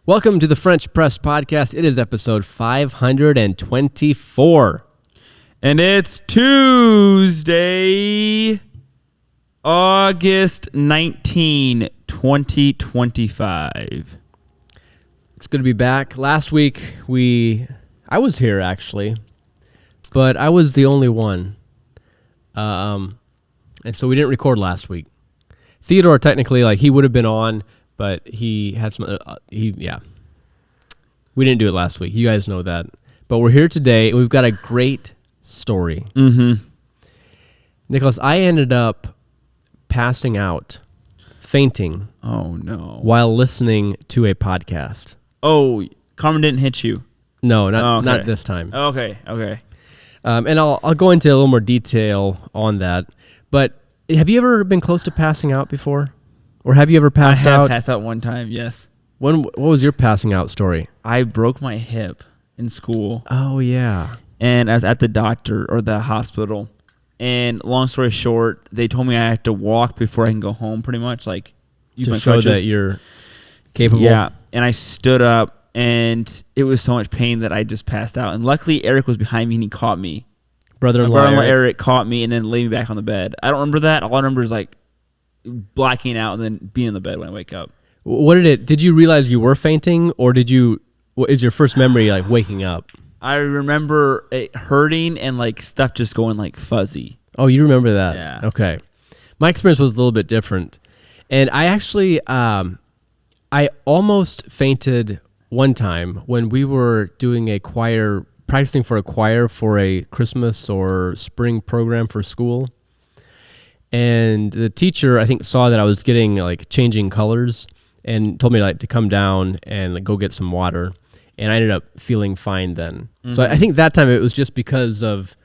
Welcome to the French Press Podcast. It is episode 524. And it's Tuesday, August 19, 2025. It's good to be back. Last week, I was here, actually, but I was the only one. And so we didn't record last week. Theodore, technically, he would have been on, but he had some, we didn't do it last week. You guys know that. But we're here today, and we've got a great story. Mm-hmm. Nicholas, I ended up passing out, fainting. Oh, no. While listening to a podcast. Oh, Carmen didn't hit you? No, not this time. Okay. And I'll go into a little more detail on that. But have you ever been close to passing out before? Or have you ever passed out? I have passed out one time, yes. What was your passing out story? I broke my hip in school. Oh, yeah. And I was at the doctor or the hospital. And long story short, they told me I had to walk before I can go home, pretty much. Use my show crutches. that you're capable. Yeah. And I stood up, and it was so much pain that I just passed out. And luckily, Eric was behind me, and he caught me. Brother-in-law Eric caught me and then laid me back on the bed. I don't remember that. All I remember is blacking out and then being in the bed when I wake up. Did you realize you were fainting, or what is your first memory waking up? I remember it hurting and stuff just going fuzzy. Oh, you remember that? Yeah. Okay. My experience was a little bit different. And I actually, I almost fainted one time when we were doing practicing for a choir for a Christmas or spring program for school. And the teacher, I think, saw that I was getting changing colors and told me to come down and go get some water. And I ended up feeling fine then. Mm-hmm. So I think that time it was just because of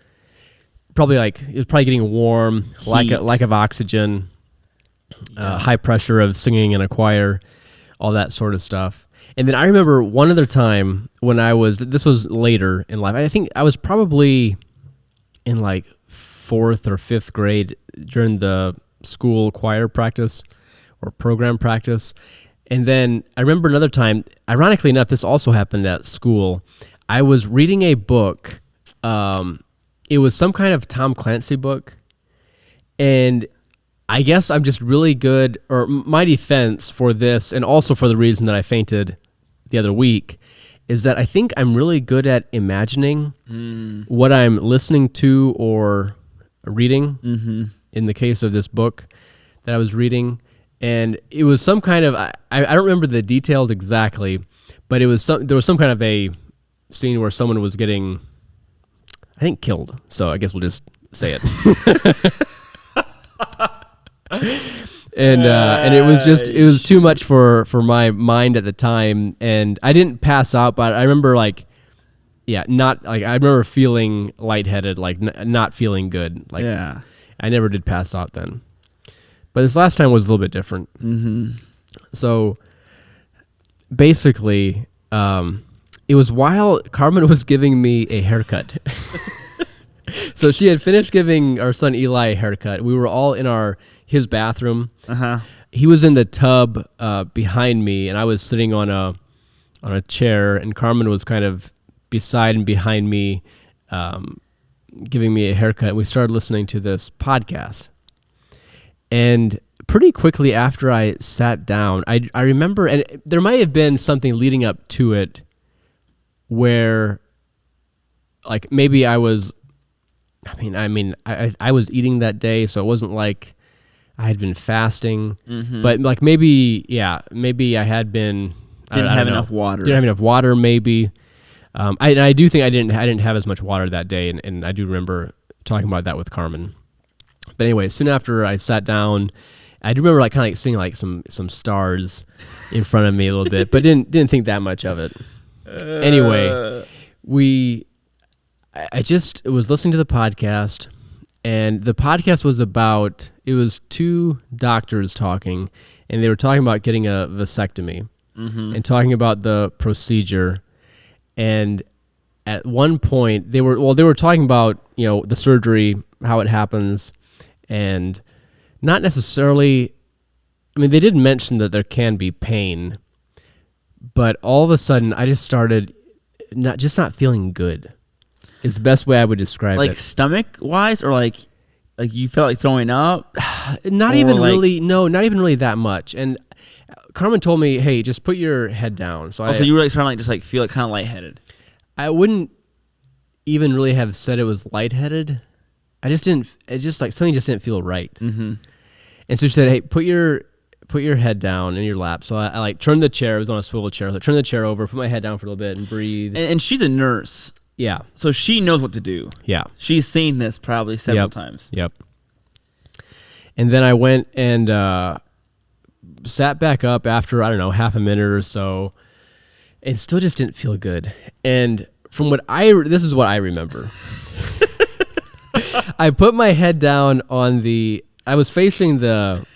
it was probably getting warm, lack of oxygen, high pressure of singing in a choir, all that sort of stuff. And then I remember one other time when this was later in life. I think I was probably in 4th or 5th grade during the school choir practice or program practice. And then I remember another time, ironically enough, this also happened at school. I was reading a book. It was some kind of Tom Clancy book. And I guess I'm just really good, or my defense for this, and also for the reason that I fainted the other week, is that I think I'm really good at imagining what I'm listening to or reading, in the case of this book that I was reading. And it was some kind of, I don't remember the details exactly, but there was some kind of a scene where someone was getting, I think, killed. So I guess we'll just say it. And it was too much for my mind at the time, and I didn't pass out, but I remember I remember feeling lightheaded, not feeling good. I never did pass out then, but this last time was a little bit different. Mm-hmm. So basically, it was while Carmen was giving me a haircut. So she had finished giving our son Eli a haircut. We were all in his bathroom. Uh-huh. He was in the tub behind me, and I was sitting on a chair, and Carmen was kind of beside and behind me, giving me a haircut. And we started listening to this podcast. And pretty quickly after I sat down, I remember, and there might have been something leading up to it where maybe I was eating that day, so it wasn't like I had been fasting, but maybe I had been. Didn't have enough water. Didn't have enough water, maybe. I do think I didn't have as much water that day, and I do remember talking about that with Carmen. But anyway, soon after I sat down, I do remember kind of seeing some stars in front of me a little bit, but didn't think that much of it. Anyway, I just was listening to the podcast, and the podcast was it was two doctors talking, and they were talking about getting a vasectomy and talking about the procedure. And at one point they were talking about, the surgery, how it happens, and not necessarily, they did mention that there can be pain, but all of a sudden I just started not feeling good. Is the best way I would describe like it. stomach wise, or like you felt like throwing up? Not even really that much. And Carmen told me, "Hey, just put your head down." So so you were like starting to like just like feel like kind of lightheaded. I wouldn't even really have said it was lightheaded. I just didn't. It just like something just didn't feel right. Mm-hmm. And so she said, "Hey, put your head down in your lap." So I like turned the chair. It was on a swivel chair. So I turned the chair over, put my head down for a little bit, and breathe. And she's a nurse. Yeah. So she knows what to do. Yeah. She's seen this probably several times. Yep. And then I went and sat back up after, I don't know, half a minute or so, and still just didn't feel good. And from this is what I remember. I put my head down I was facing the,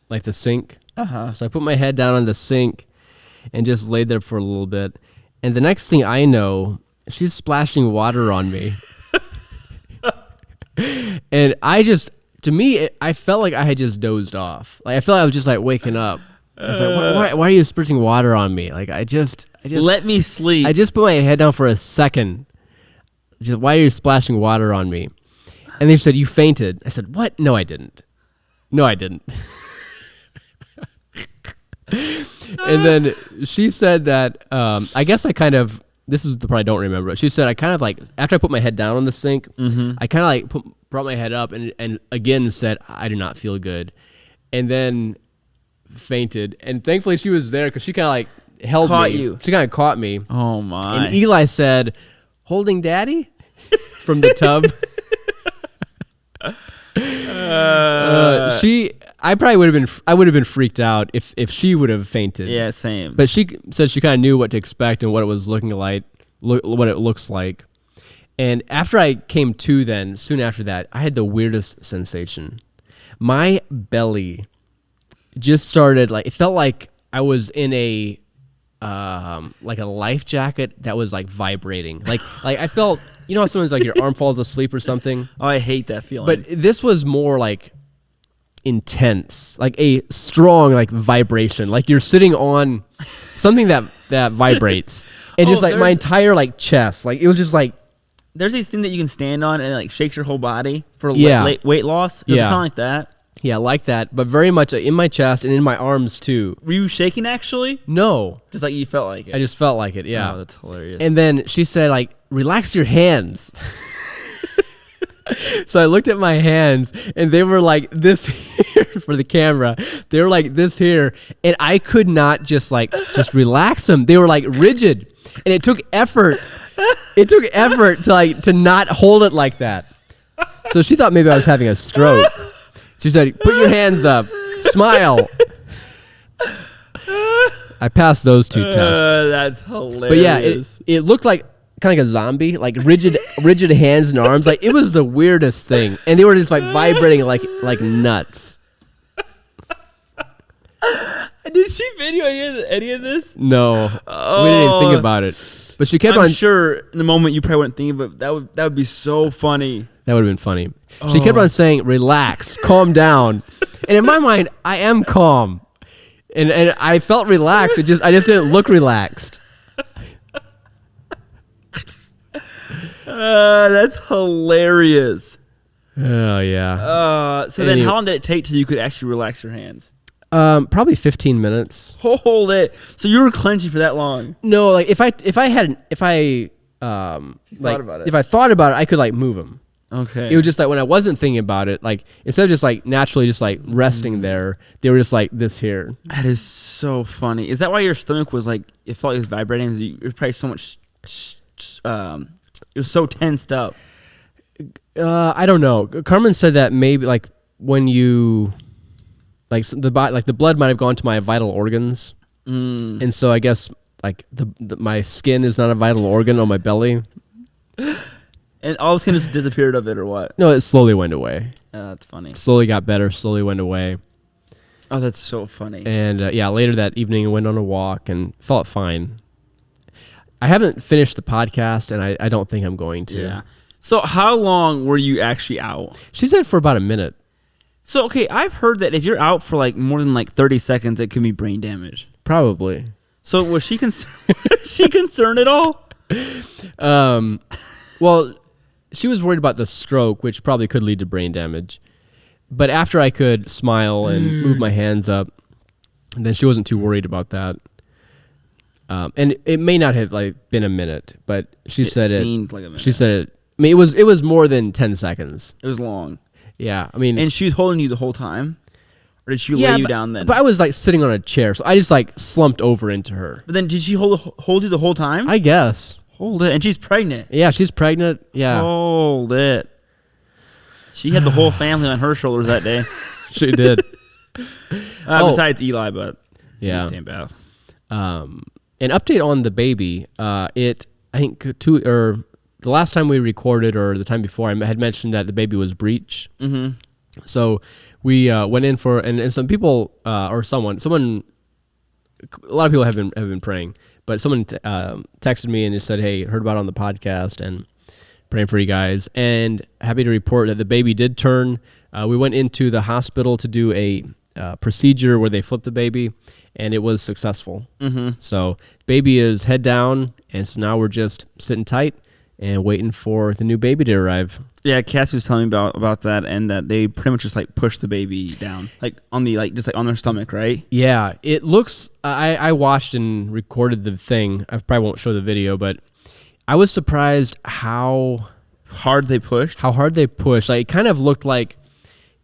like the sink. Uh-huh. So I put my head down on the sink and just laid there for a little bit. And the next thing I know, she's splashing water on me. And I felt like I had just dozed off. Like I felt like I was just like waking up. I was like, why are you spritting water on me? Like I just let me sleep. I just put my head down for a second. Just, why are you splashing water on me? And they said, you fainted. I said, what? No, I didn't. No, I didn't. And then she said that, I guess I kind of, this is the part I don't remember. She said I kind of like, after I put my head down on the sink, I kind of like brought my head up and again said, I do not feel good. And then fainted. And thankfully she was there because she kind of like held Caught me. you. She kind of caught me. Oh my. And Eli said, holding daddy from the tub. I would have been freaked out if she would have fainted. Yeah, same. But she said she kind of knew what to expect and what it was looking like, what it looks like. And after I came to, then soon after that, I had the weirdest sensation. My belly just started it felt like I was in a life jacket that was like vibrating. Like I felt, you know how sometimes like your arm falls asleep or something? Oh, I hate that feeling. But this was more like intense, like a strong like vibration. Like you're sitting on something that vibrates. And just like my entire like chest, like it was just like, there's these thing that you can stand on and it like shakes your whole body for weight loss. It was kind of like that. Yeah, like that, but very much in my chest and in my arms too. Were you shaking actually? No. Just like you felt like it? I just felt like it, yeah. Oh, that's hilarious. And then she said, like, relax your hands. So I looked at my hands, and they were like this here for the camera. They were like this here, and I could not just relax them. They were like rigid, and it took effort. It took effort to not hold it like that. So she thought maybe I was having a stroke. She said, put your hands up. Smile. I passed those two tests. That's hilarious. But yeah, it looked like kind of like a zombie, like rigid hands and arms. Like it was the weirdest thing. And they were just like vibrating like nuts. Did she video any of this? No. Oh, we didn't even think about it. But she kept I'm sure in the moment you probably wouldn't think of it. That would be so funny. That would have been funny. She kept on saying, relax, calm down. And in my mind, I am calm. And I felt relaxed. I just didn't look relaxed. That's hilarious. Oh, yeah. So then how long did it take till you could actually relax your hands? Probably 15 minutes. Hold it. So you were clenching for that long? No, like if I thought about it, I could like move them. Okay. It was just like when I wasn't thinking about it, like instead of just like naturally just like resting there, they were just like this here. That is so funny. Is that why your stomach was like, it felt like it was vibrating? It was probably so much, it was so tensed up. I don't know. Carmen said that maybe like when you, like the blood might have gone to my vital organs. And so I guess like my skin is not a vital organ on my belly. And all the skin just disappeared of it, or what? No, it slowly went away. That's funny. Slowly got better, slowly went away. Oh, that's so funny. And later that evening, I went on a walk and felt fine. I haven't finished the podcast, and I don't think I'm going to. Yeah. So how long were you actually out? She said for about a minute. So, okay, I've heard that if you're out for like more than like 30 seconds, it can be brain damage. Probably. So was she she concerned at all? Well, she was worried about the stroke, which probably could lead to brain damage. But after I could smile and move my hands up, then she wasn't too worried about that. And it may not have been a minute, but she said it seemed like a minute. She said it. I mean, it was more than 10 seconds. It was long. Yeah, I mean, and she was holding you the whole time, or did she lay you down then? But I was sitting on a chair, so I just slumped over into her. But then did she hold you the whole time? I guess. Hold it, and she's pregnant. Yeah, she's pregnant. Yeah. Hold it. She had the whole family on her shoulders that day. She did. Besides Eli, but yeah. He bath. An update on the baby. I think the last time we recorded, or the time before, I had mentioned that the baby was breech. Mm-hmm. So we went in for, and some people or someone, a lot of people have been praying, but someone texted me and just said, "Hey, heard about it on the podcast and praying for you guys." And happy to report that the baby did turn. We went into the hospital to do a procedure where they flipped the baby, and it was successful. Mm-hmm. So baby is head down, and so now we're just sitting tight and waiting for the new baby to arrive. Yeah, Cassie was telling me about that, and that they pretty much just push the baby down, on the just on their stomach, right? Yeah, it looks. I watched and recorded the thing. I probably won't show the video, but I was surprised how hard they pushed. How hard they pushed. It kind of looked like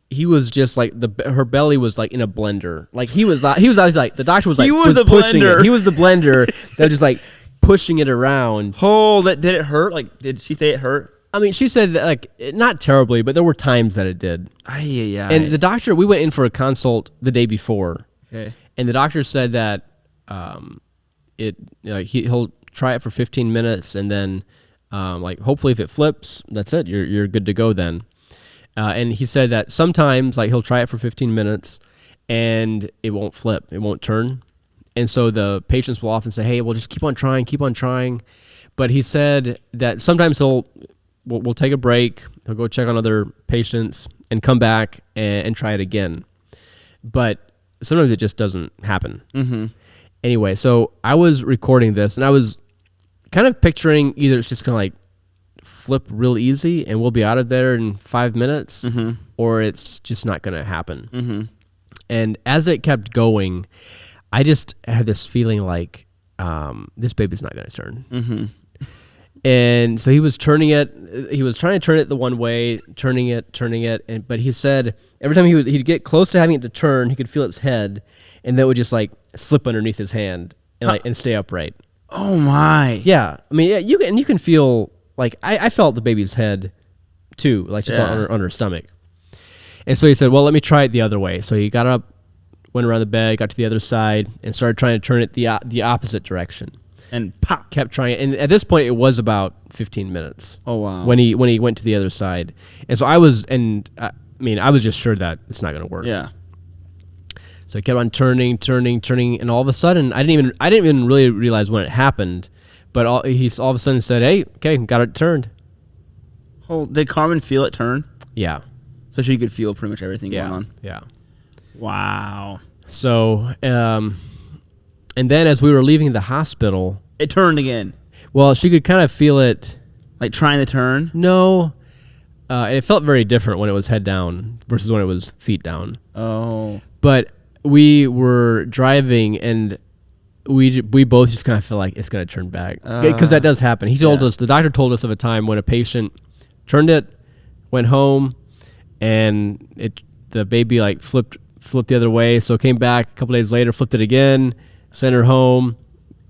he was just her belly was in a blender. He was always the doctor was the pushing blender. it. He was the blender that was just pushing it around. Did it hurt? Did she say it hurt? I mean, she said that not terribly, but there were times that it did. Yeah. And the doctor, we went in for a consult the day before. Okay. And the doctor said that he'll try it for 15 minutes, and then hopefully if it flips, that's it. You're good to go then. And he said that sometimes he'll try it for 15 minutes and it won't flip, it won't turn. And so the patients will often say, "Hey, well, just keep on trying." But he said that sometimes we'll take a break, he'll go check on other patients and come back and try it again. But sometimes it just doesn't happen. Mm-hmm. Anyway, so I was recording this and I was kind of picturing either it's just going to flip real easy and we'll be out of there in 5 minutes, mm-hmm. or it's just not going to happen. Mm-hmm. And as it kept going, I just had this feeling this baby's not going to turn. Mm-hmm. And so he was turning it. He was trying to turn it the one way, turning it. But he said every time he'd get close to having it to turn, he could feel its head, and that would just slip underneath his hand and stay upright. Oh my! Yeah, I mean, you can feel I felt the baby's head too, just on her stomach. And so he said, "Well, let me try it the other way." So he got up, went around the bed, got to the other side, and started trying to turn it the opposite direction. And pop, kept trying, and at this point it was about 15 minutes. Oh wow! When he went to the other side, and so I was just sure that it's not going to work. Yeah. So I kept on turning, and all of a sudden I didn't even really realize when it happened, but he all of a sudden said, "Hey, okay, got it turned." Oh, did Carmen feel it turn? Yeah. So she could feel pretty much everything going on. Yeah. Wow. So, and then as we were leaving the hospital, it turned again. Well, she could kind of feel it. Trying to turn? No. It felt very different when it was head down versus when it was feet down. Oh. But we were driving, and we both just kind of feel like it's going to turn back. Because that does happen. The doctor told us of a time when a patient turned it, went home, and the baby flipped the other way. So it came back a couple days later, flipped it again, sent her home,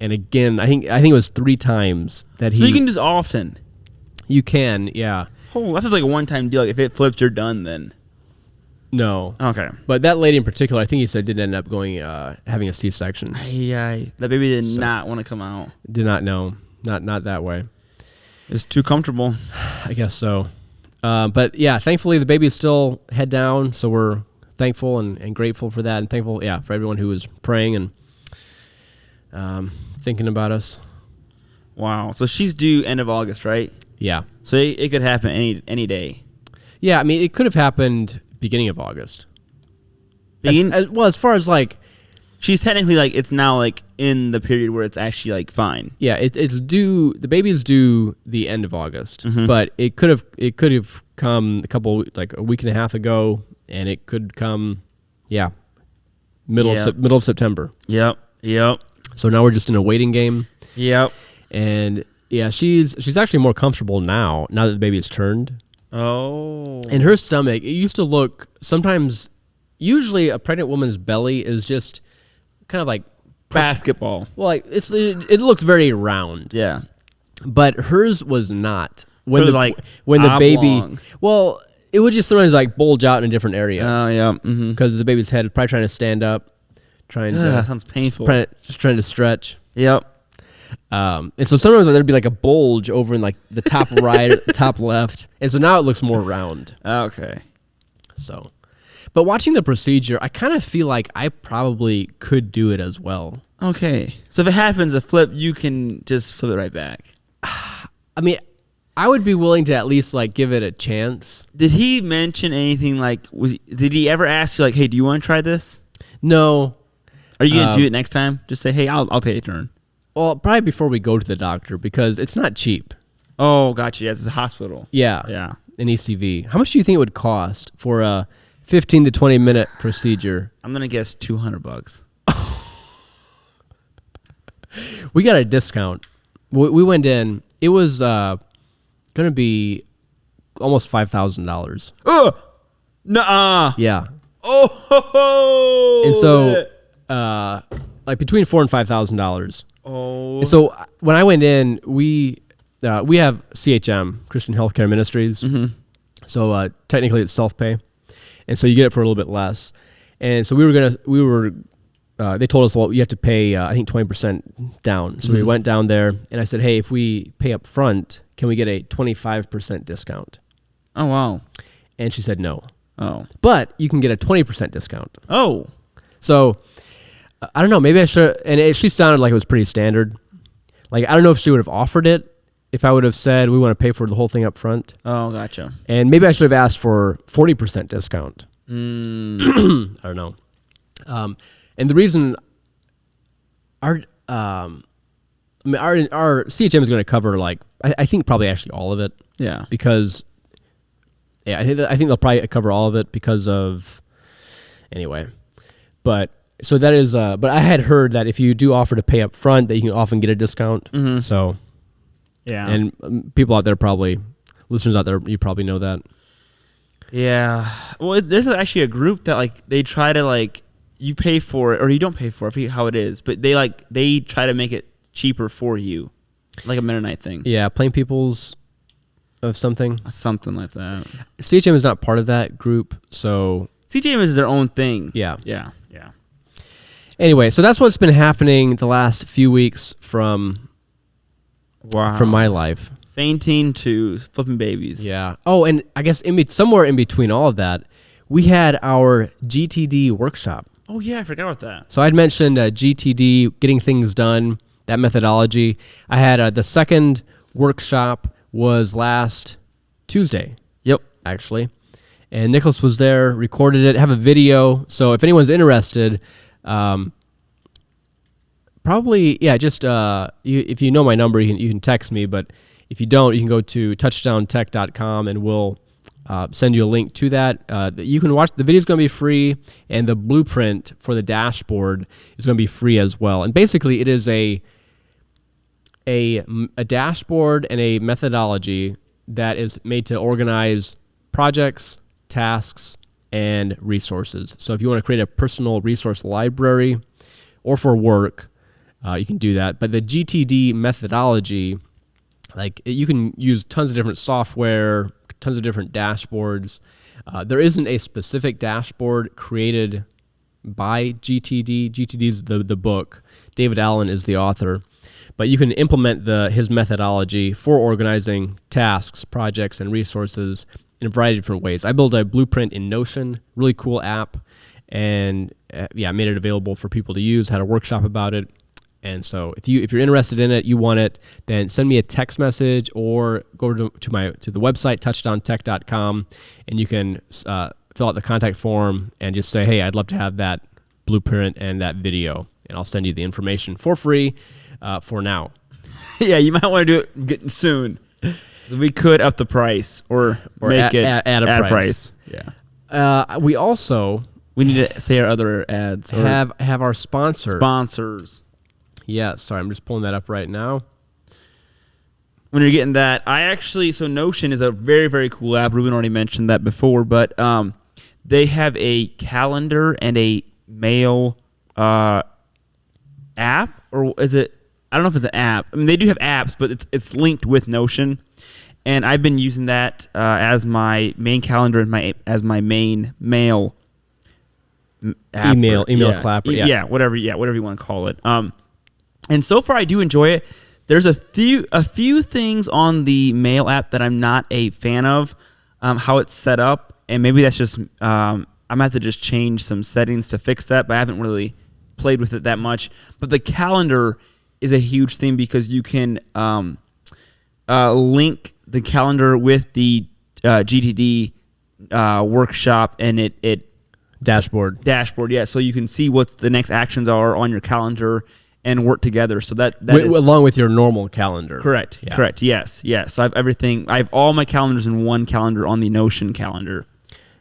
and again, I think it was 3 times that he. So you can do this often. You can, yeah. Oh, that's a one-time deal. If it flips, you're done then. No. Okay. But that lady in particular, I think he said, did end up going having a C-section. That baby did not want to come out. Did not know. Not that way. It's too comfortable. I guess so. But yeah, thankfully the baby is still head down, so we're thankful and grateful for that, and thankful, for everyone who was praying and thinking about us. Wow. So she's due end of August, right? Yeah. So it could happen any day. Yeah, I mean, it could have happened beginning of August. As far as she she's technically like it's now like in the period where it's actually like fine. Yeah, it's due. The baby is due the end of August, Mhm. but it could have come a week and a half ago, and it could come, middle of September. Yep. So now we're just in a waiting game, Yep. and she's actually more comfortable now that the baby has turned. Oh. And her stomach, it used to look sometimes. Usually, a pregnant woman's belly is just kind of like Basketball. well, like it looks very round. Yeah. But hers was not. It was like when the baby, oblong. well, it would just sometimes like bulge out in a different area Oh yeah. Mm-hmm. because the baby's head is probably trying to stand up, trying to Sounds painful. just trying to stretch. Yep. And so sometimes there'd be like a bulge over in like the top right, or the top left, and so now it looks more round. Okay. So, but watching the procedure, I kind of feel like I probably could do it as well. Okay. So if it happens a flip, you can just flip it right back. I mean, I would be willing to at least like give it a chance. Did he mention anything like did he ever ask you like, "Hey, do you want to try this?" No. Are you going to do it next time? Just say, "Hey, I'll take a turn." Well, probably before we go to the doctor because it's not cheap. Oh, gotcha. Yeah, it's a hospital. Yeah. Yeah. An ECV. How much do you think it would cost for a 15 to 20 minute procedure? I'm going to guess $200. We got a discount. We went in. It was going to be almost $5,000. Oh! Nuh-uh. Yeah. Oh! And so like between $4,000 and $5,000. Oh. And so when I went in, we have CHM, Christian Healthcare Ministries. Mm-hmm. So technically it's self-pay. And so you get it for a little bit less. And so they told us, well, you have to pay, I think 20% down. So we went down there and I said, hey, if we pay up front, can we get a 25% discount? Oh, wow. And she said no. Oh. But you can get a 20% discount. Oh. So I don't know, maybe I should, and she sounded like it was pretty standard. Like, I don't know if she would have offered it if I would have said we want to pay for the whole thing up front. Oh, gotcha. And maybe I should have asked for 40% discount. I don't know. And the reason our CHM is going to cover like I think probably actually all of it. Yeah. Because I think they'll probably cover all of it because of anyway. But so that is but I had heard that if you do offer to pay up front that you can often get a discount. Mm-hmm. So Yeah. and people out there probably listeners out there you probably know that. Yeah. Well, there's actually a group that like they try to like you pay for it or you don't pay for it. I forget how it is, but they try to make it cheaper for you, like a Mennonite thing. Yeah, Plain Peoples of something. Something like that. CHM is not part of that group, so CTM is their own thing. yeah. Yeah. Anyway, so that's what's been happening the last few weeks from my life. Fainting to flipping babies. Yeah. Oh, and I guess somewhere in between all of that, we had our GTD workshop. Oh yeah, I forgot about that. So I'd mentioned GTD, getting things done, that methodology. I had the second workshop was last Tuesday. Yep. Actually. And Nicholas was there, recorded it, have a video. So if anyone's interested, probably, yeah, just if you know my number, you can text me. But if you don't, you can go to touchdowntech.com and we'll send you a link to that. You can watch. The video is going to be free, and the blueprint for the dashboard is going to be free as well. And basically, it is a dashboard and a methodology that is made to organize projects, tasks, and resources. So if you want to create a personal resource library or for work, you can do that. But the GTD methodology, like you can use tons of different software, tons of different dashboards. There isn't a specific dashboard created by GTD. GTD is the book. David Allen is the author. But you can implement his methodology for organizing tasks, projects, and resources in a variety of different ways. I built a blueprint in Notion, really cool app, and I made it available for people to use, had a workshop about it. And so if you're interested in it, you want it, then send me a text message or go to the website, touchdowntech.com, and you can fill out the contact form and just say, hey, I'd love to have that blueprint and that video, and I'll send you the information for free for now. Yeah, you might want to do it getting soon. So we could up the price or make it add a price. Yeah. We need to say our other ads. Have our sponsors. Yeah, sorry, I'm just pulling that up right now. When you're getting that, so Notion is a very, very cool app. Reuben already mentioned that before, but they have a calendar and a mail app, or is it? I don't know if it's an app. I mean, they do have apps, but it's linked with Notion, and I've been using that as my main calendar and as my main mail app. Email clapper. Yeah, whatever you want to call it. And so far I do enjoy it. There's a few things on the mail app that I'm not a fan of, how it's set up, and maybe that's just I'm gonna have to just change some settings to fix that. But I haven't really played with it that much. But the calendar is a huge thing because you can link the calendar with the GTD workshop and it dashboard. Yeah, so you can see what the next actions are on your calendar and work together. So that is along with your normal calendar. Correct. Yeah. Correct. Yes. So I have all my calendars in one calendar on the Notion calendar.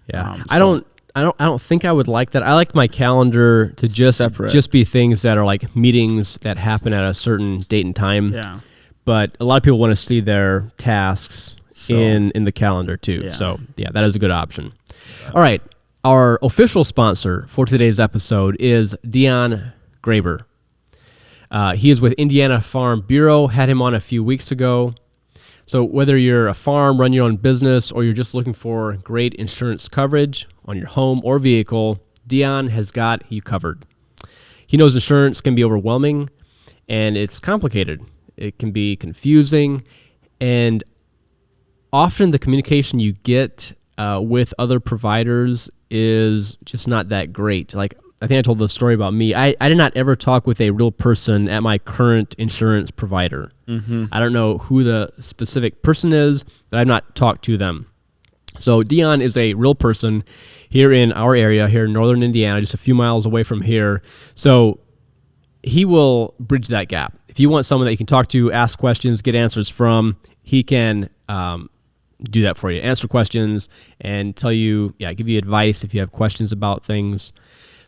Yeah. I don't think I would like that. I like my calendar to just be things that are like meetings that happen at a certain date and time. Yeah. But a lot of people want to see their tasks in the calendar too. Yeah. So yeah, that is a good option. All right. Our official sponsor for today's episode is Dion Graber. He is with Indiana Farm Bureau. Had him on a few weeks ago. So whether you're a farm, run your own business, or you're just looking for great insurance coverage on your home or vehicle, Dion has got you covered. He knows insurance can be overwhelming and it's complicated. It can be confusing, and often the communication you get with other providers is just not that great. Like, I think I told the story about me. I did not ever talk with a real person at my current insurance provider. Mm-hmm. I don't know who the specific person is, but I've not talked to them. So Dion is a real person here in our area, here in northern Indiana, just a few miles away from here. So he will bridge that gap. If you want someone that you can talk to, ask questions, get answers from, he can do that for you. Answer questions and tell you, give you advice if you have questions about things.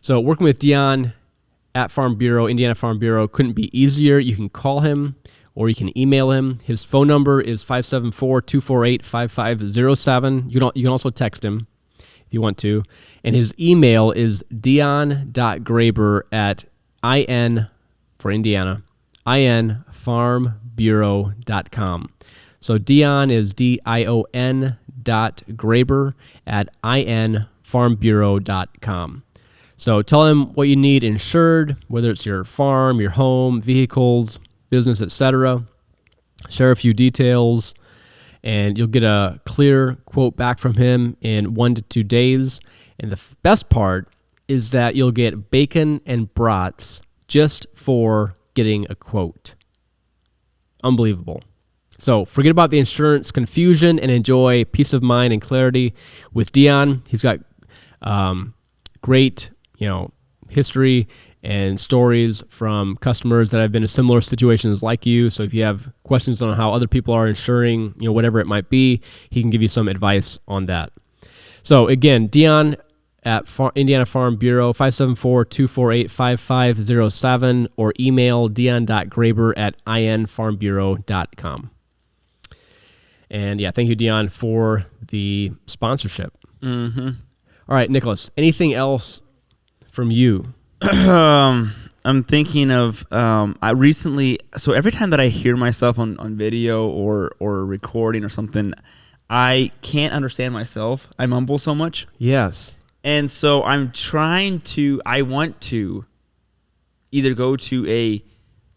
So working with Dion at Farm Bureau, Indiana Farm Bureau, couldn't be easier. You can call him or you can email him. His phone number is 574-248-5507. You can also text him if you want to. And his email is dion.graber@in, for Indiana, infarmbureau.com. So Dion is dion.graber@infarmbureau.com. So tell him what you need insured, whether it's your farm, your home, vehicles, business, etc. Share a few details, and you'll get a clear quote back from him in 1 to 2 days. And the best part is that you'll get bacon and brats just for getting a quote. Unbelievable. So forget about the insurance confusion and enjoy peace of mind and clarity with Dion. He's got great, history and stories from customers that have been in similar situations like you. So if you have questions on how other people are insuring, whatever it might be, he can give you some advice on that. So again, Dion at Indiana Farm Bureau, 574-248-5507, or email dion.graber@infarmbureau.com. And thank you, Dion, for the sponsorship. Mm-hmm. All right, Nicholas, anything else from you? I'm thinking of I recently. So every time that I hear myself on video or recording or something, I can't understand myself. I mumble so much. Yes. And so I want to either go to a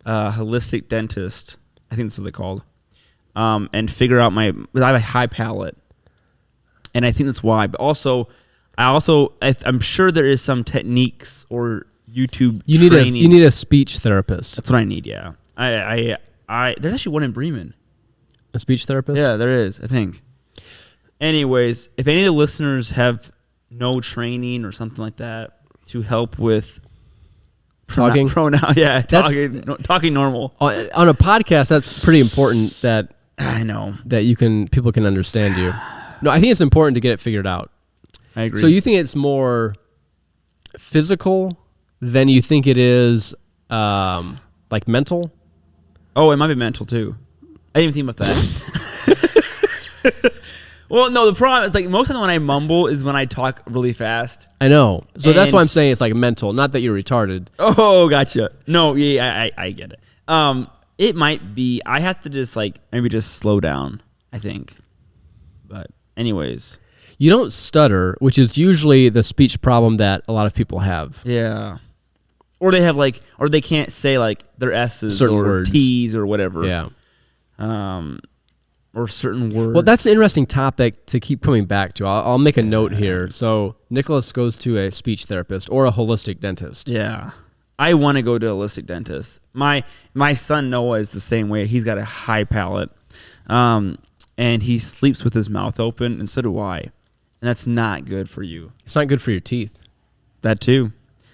holistic dentist. I think that's what they're called. And figure out I have a high palate, and I think that's why. But I'm sure there is some techniques or YouTube training. You need a speech therapist. That's what I need. Yeah, I there's actually one in Bremen. A speech therapist? Yeah, there is. I think. Anyways, if any of the listeners have no training or something like that to help with Talking? Pronoun, yeah. Talking normal. On a podcast, that's pretty important that I know. that people can understand you. No, I think it's important to get it figured out. I agree. So you think it's more physical than you think it is like mental? Oh, it might be mental too. I didn't even think about that. Well, no, the problem is like most of the time when I mumble is when I talk really fast. I know. So that's why I'm saying it's like mental, not that you're retarded. Oh, gotcha. No, yeah, I get it. It might be. I have to just like maybe just slow down, I think. But anyways. You don't stutter, which is usually the speech problem that a lot of people have. Yeah. Or they have like, or they can't say like their S's certain or words. T's or whatever. Yeah. Or certain words. Well, that's an interesting topic to keep coming back to. I'll make a note here. So Nicholas goes to a speech therapist or a holistic dentist. Yeah. I want to go to a holistic dentist. My son Noah is the same way. He's got a high palate. And he sleeps with his mouth open, and so do I. And that's not good for you. It's not good for your teeth. That too.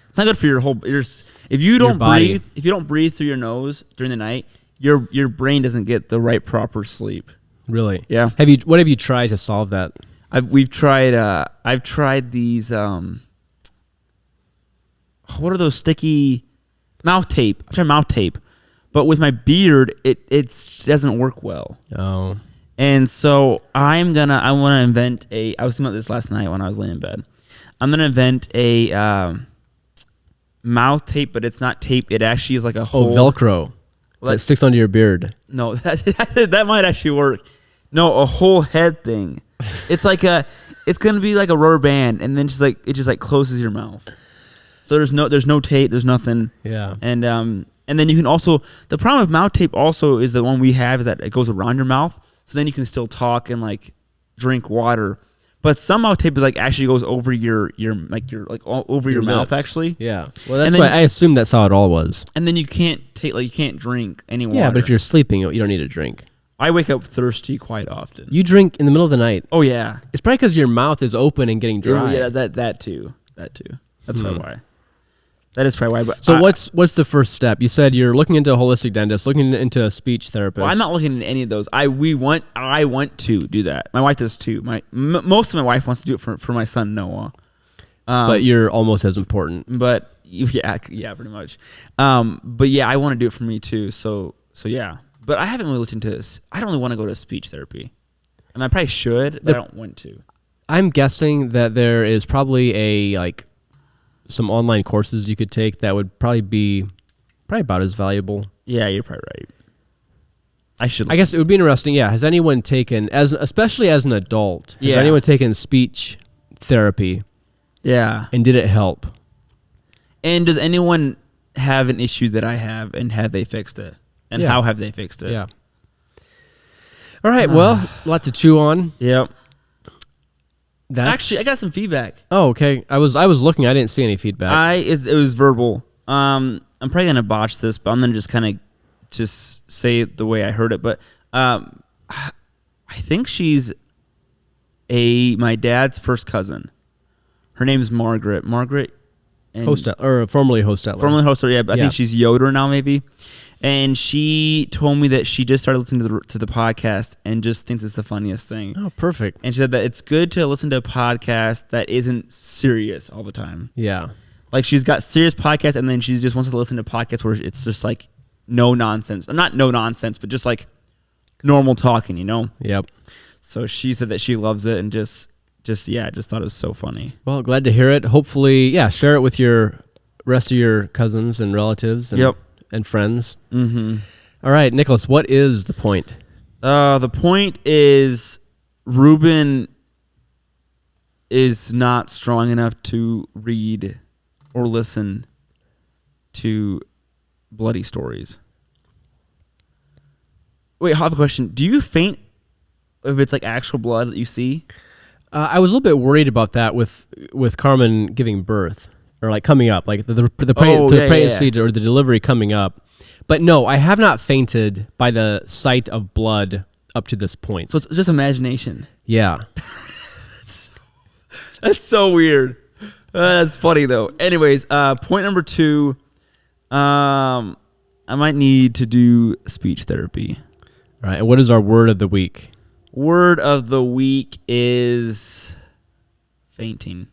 It's not good for your whole. If you don't breathe, if you don't breathe through your nose during the night, your brain doesn't get the right proper sleep. Really? Yeah. What have you tried to solve that? I've tried these. What are those sticky mouth tape? I've tried mouth tape, but with my beard, it doesn't work well. Oh. And so I want to invent I was thinking about this last night when I was laying in bed. I'm going to invent a mouth tape, but it's not tape. It actually is like a whole Velcro that sticks onto your beard. No, that might actually work. No, a whole head thing. It's like it's going to be like a rubber band, and then it just closes your mouth. So there's no tape, there's nothing. Yeah. And then you can also, the problem with mouth tape also is the one we have is that it goes around your mouth. So then you can still talk and like drink water, but some mouth tape is like actually goes over your over your mouth actually. Yeah. Well, that's why I assumed that's how it all was. And then you can't drink any water. Yeah, but if you're sleeping, you don't need to drink. I wake up thirsty quite often. You drink in the middle of the night. Oh yeah. It's probably because your mouth is open and getting dry. Yeah, that too. That's probably why. That is probably why. But so what's the first step? You said you're looking into a holistic dentist, looking into a speech therapist. Well, I'm not looking into any of those. I want to do that. My wife does too. Most of my wife wants to do it for my son Noah. But you're almost as important. But yeah, pretty much. But yeah, I want to do it for me too. So yeah. But I haven't really looked into this. I don't really want to go to speech therapy. I mean, I probably should, but I don't want to. I'm guessing that there is probably some online courses you could take that would probably be about as valuable. Yeah, you're probably right. I guess it would be interesting. Yeah, has anyone taken, especially as an adult, has anyone taken speech therapy? Yeah, and did it help? And does anyone have an issue that I have, and have they fixed it? And how have they fixed it? Yeah. All right. Well, a lot to chew on. Yep. Actually, I got some feedback. Oh, okay. I was looking. I didn't see any feedback. It was verbal. I'm probably gonna botch this, but I'm gonna just kind of just say it the way I heard it. But I think she's my dad's first cousin. Her name's Margaret. Margaret. Formerly Hostetler. Formerly Hostetler, yeah. But I think she's Yoder now, maybe. And she told me that she just started listening to the podcast and just thinks it's the funniest thing. Oh, perfect. And she said that it's good to listen to a podcast that isn't serious all the time. Yeah. Like she's got serious podcasts, and then she just wants to listen to podcasts where it's just like no nonsense. Not no nonsense, but just like normal talking, you know? Yep. So she said that she loves it and just thought it was so funny. Well, glad to hear it. Hopefully, share it with your rest of your cousins and relatives and friends. Mm-hmm. All right, Nicholas, what is the point? The point is Reuben is not strong enough to read or listen to bloody stories. Wait, I have a question. Do you faint if it's like actual blood that you see? I was a little bit worried about that with Carmen giving birth, or like coming up, like the pregnancy or the delivery coming up. But no, I have not fainted by the sight of blood up to this point. So it's just imagination. Yeah. That's so weird. That's funny though. Anyways, point number 2, I might need to do speech therapy. All right. And what is our word of the week? Word of the week is fainting.